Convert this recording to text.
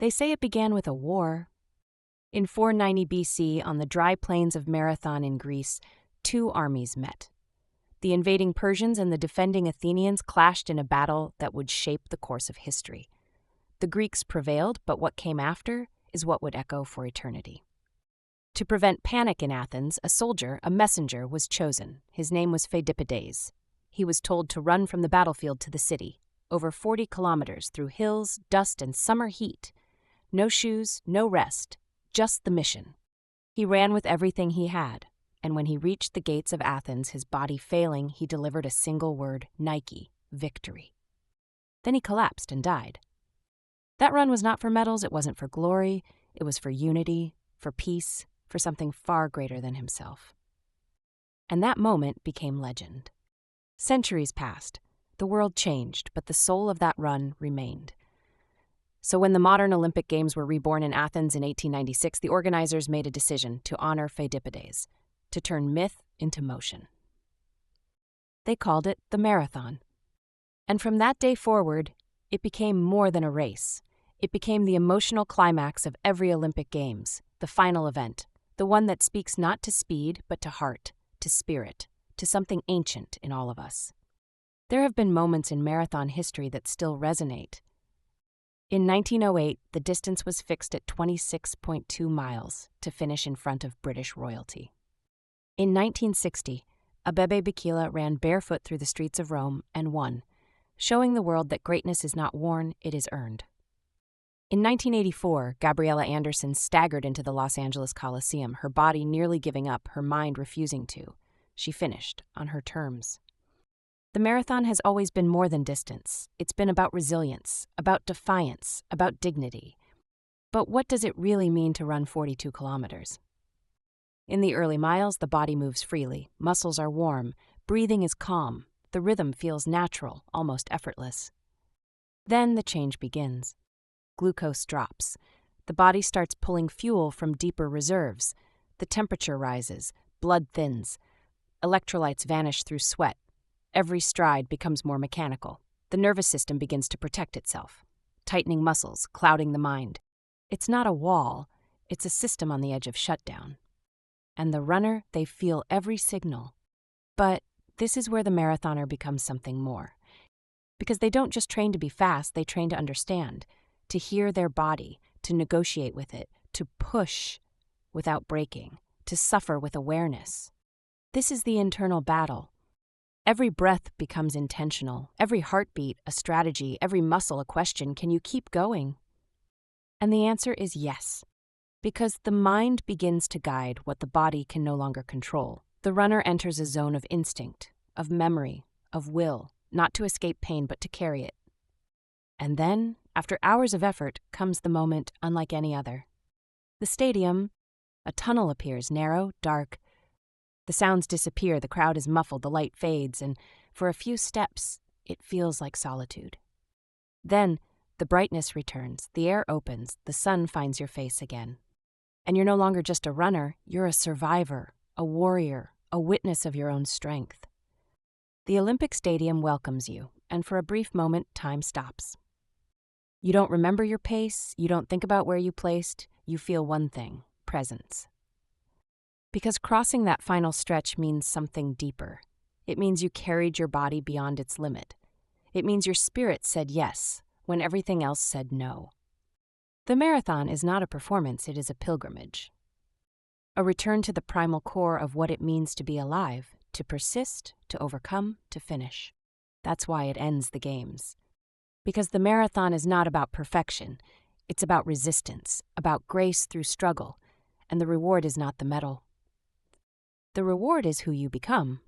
They say it began with a war. In 490 BC, on the dry plains of Marathon in Greece, two armies met. The invading Persians and the defending Athenians clashed in a battle that would shape the course of history. The Greeks prevailed, but what came after is what would echo for eternity. To prevent panic in Athens, a messenger, was chosen. His name was Phidippides. He was told to run from the battlefield to the city, over 40 kilometers through hills, dust, and summer heat. No shoes, no rest, just the mission. He ran with everything he had, and when he reached the gates of Athens, his body failing, he delivered a single word, Nike, victory. Then he collapsed and died. That run was not for medals, it wasn't for glory, it was for unity, for peace, for something far greater than himself. And that moment became legend. Centuries passed, the world changed, but the soul of that run remained. So when the modern Olympic Games were reborn in Athens in 1896, the organizers made a decision to honor Phidippides, to turn myth into motion. They called it the Marathon. And from that day forward, it became more than a race. It became the emotional climax of every Olympic Games, the final event, the one that speaks not to speed, but to heart, to spirit, to something ancient in all of us. There have been moments in marathon history that still resonate. In 1908, the distance was fixed at 26.2 miles to finish in front of British royalty. In 1960, Abebe Bikila ran barefoot through the streets of Rome and won, showing the world that greatness is not worn, it is earned. In 1984, Gabriela Anderson staggered into the Los Angeles Coliseum, her body nearly giving up, her mind refusing to. She finished on her terms. The marathon has always been more than distance. It's been about resilience, about defiance, about dignity. But what does it really mean to run 42 kilometers? In the early miles, the body moves freely, muscles are warm, breathing is calm, the rhythm feels natural, almost effortless. Then the change begins. Glucose drops. The body starts pulling fuel from deeper reserves. The temperature rises, blood thins. Electrolytes vanish through sweat. Every stride becomes more mechanical. The nervous system begins to protect itself, tightening muscles, clouding the mind. It's not a wall, it's a system on the edge of shutdown. And the runner, they feel every signal. But this is where the marathoner becomes something more. Because they don't just train to be fast, they train to understand, to hear their body, to negotiate with it, to push without breaking, to suffer with awareness. This is the internal battle. Every breath becomes intentional, every heartbeat a strategy, every muscle a question, can you keep going? And the answer is yes, because the mind begins to guide what the body can no longer control. The runner enters a zone of instinct, of memory, of will, not to escape pain but to carry it. And then, after hours of effort, comes the moment unlike any other. The stadium, a tunnel appears, narrow, dark. The sounds disappear, the crowd is muffled, the light fades, and for a few steps, it feels like solitude. Then, the brightness returns, the air opens, the sun finds your face again. And you're no longer just a runner, you're a survivor, a warrior, a witness of your own strength. The Olympic Stadium welcomes you, and for a brief moment, time stops. You don't remember your pace, you don't think about where you placed, you feel one thing, presence. Because crossing that final stretch means something deeper. It means you carried your body beyond its limit. It means your spirit said yes when everything else said no. The marathon is not a performance, it is a pilgrimage. A return to the primal core of what it means to be alive, to persist, to overcome, to finish. That's why it ends the games. Because the marathon is not about perfection, it's about resistance, about grace through struggle, and the reward is not the medal. The reward is who you become,